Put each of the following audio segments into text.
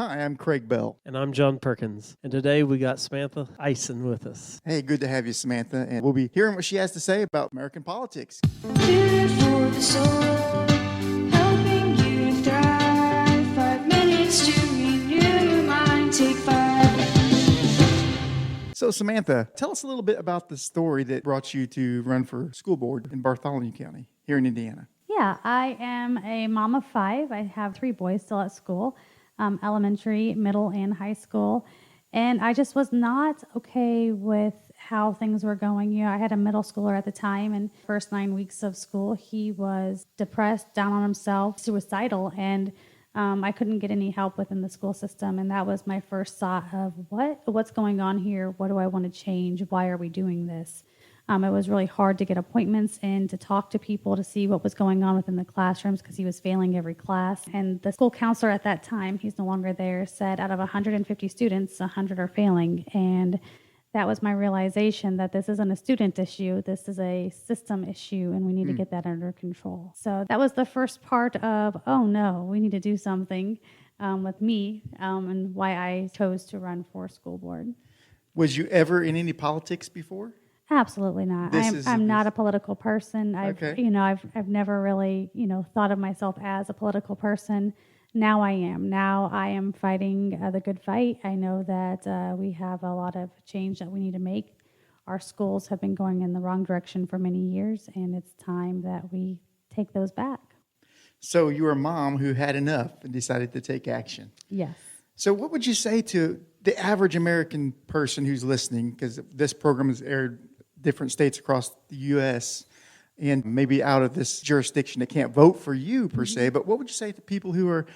Hi, I'm Craig Bell. And I'm John Perkins. And today we got Samantha Ison with us. Hey, good to have you, Samantha. And we'll be hearing what she has to say about American politics. Food for the soul, helping you to thrive. 5 minutes to renew your mind. Take 5. So, Samantha, tell us a little bit about the story that brought you to run for school board in Bartholomew County here in Indiana. Yeah, I am a mom of 5. I have 3 boys still at school, elementary, middle, and high school. And I just was not okay with how things were going. I had a middle schooler at the time, and first 9 weeks of school, he was depressed, down on himself, suicidal, and I couldn't get any help within the school system. And that was my first thought of what's going on here? What do I want to change? Why are we doing this? It was really hard to get appointments and to talk to people to see what was going on within the classrooms because he was failing every class. And the school counselor at that time, he's no longer there, said out of 150 students, 100 are failing. And that was my realization that this isn't a student issue, this is a system issue, and we need to get that under control. So that was the first part of, oh no, we need to do something with me and why I chose to run for school board. Was you ever in any politics before? Absolutely not. I'm not a political person. I've never really, thought of myself as a political person. Now I am. Now I am fighting the good fight. I know that we have a lot of change that we need to make. Our schools have been going in the wrong direction for many years, and it's time that we take those back. So you were a mom who had enough and decided to take action. Yes. So what would you say to the average American person who's listening, because this program is aired different states across the U.S. and maybe out of this jurisdiction that can't vote for you per se, but what would you say to people who are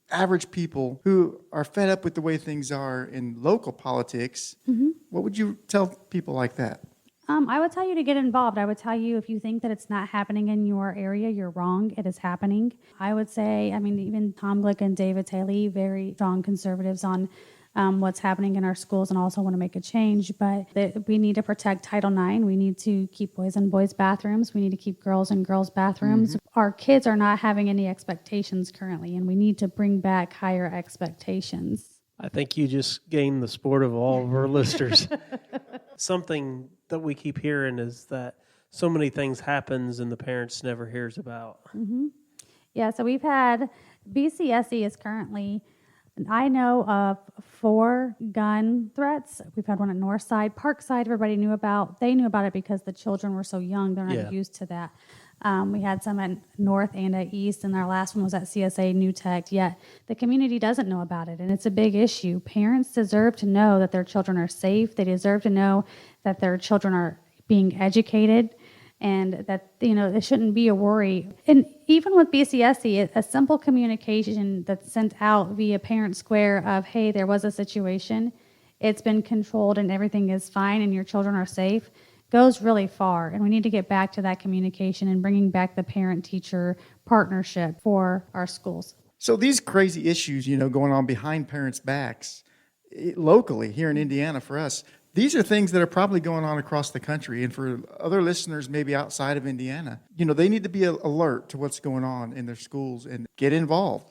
average people who are fed up with the way things are in local politics? What would you tell people like that? I would tell you to get involved. I would tell you if you think that it's not happening in your area, you're wrong. It is happening. I would say, even Tom Glick and David Taylor, very strong conservatives on what's happening in our schools and also want to make a change. But we need to protect Title IX. We need to keep boys in boys' bathrooms. We need to keep girls in girls' bathrooms. Our kids are not having any expectations currently, and we need to bring back higher expectations. I think you just gained the support of all of our listeners. Something that we keep hearing is that so many things happens and the parents never hears about. Yeah, so we've had, BCSE is currently, I know of 4 gun threats. We've had one at Northside. Parkside, everybody knew about. They knew about it because the children were so young. They're not used to that. We had some at North and at East, and our last one was at CSA New Tech. Yet the community doesn't know about it, and it's a big issue. Parents deserve to know that their children are safe. They deserve to know that their children are being educated, and that it shouldn't be a worry. And even with BCSE, a simple communication that's sent out via Parent Square of, hey, there was a situation, it's been controlled and everything is fine and your children are safe, goes really far. And we need to get back to that communication and bringing back the parent-teacher partnership for our schools. So these crazy issues, going on behind parents' backs, locally here in Indiana for us, these are things that are probably going on across the country. And for other listeners maybe outside of Indiana, they need to be alert to what's going on in their schools and get involved.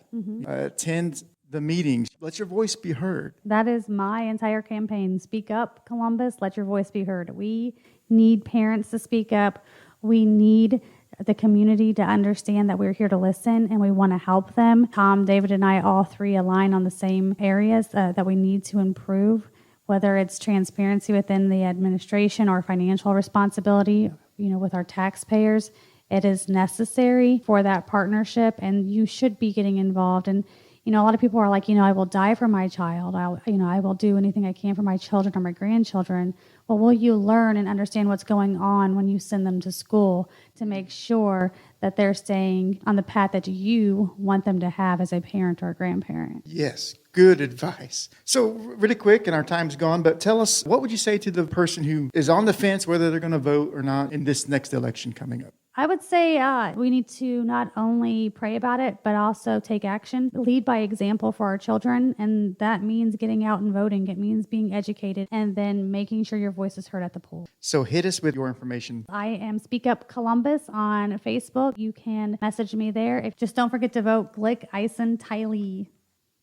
Attend the meetings. Let your voice be heard. That is my entire campaign. Speak up, Columbus. Let your voice be heard. We need parents to speak up. We need the community to understand that we're here to listen and we want to help them. Tom, David, and I all 3 align on the same areas that we need to improve, whether it's transparency within the administration or financial responsibility, with our taxpayers. It is necessary for that partnership, and you should be getting involved. And a lot of people are like, I will die for my child. I will do anything I can for my children or my grandchildren. Well, will you learn and understand what's going on when you send them to school to make sure that they're staying on the path that you want them to have as a parent or a grandparent? Yes, good advice. So really quick, and our time's gone, but tell us, what would you say to the person who is on the fence whether they're going to vote or not in this next election coming up? I would say we need to not only pray about it, but also take action, lead by example for our children. And that means getting out and voting. It means being educated and then making sure your voice is heard at the polls. So hit us with your information. I am Speak Up Columbus on Facebook. You can message me there. Just don't forget to vote Glick, Ison, Tylee.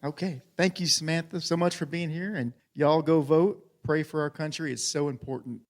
Okay. Thank you, Samantha, so much for being here. And y'all go vote. Pray for our country. It's so important.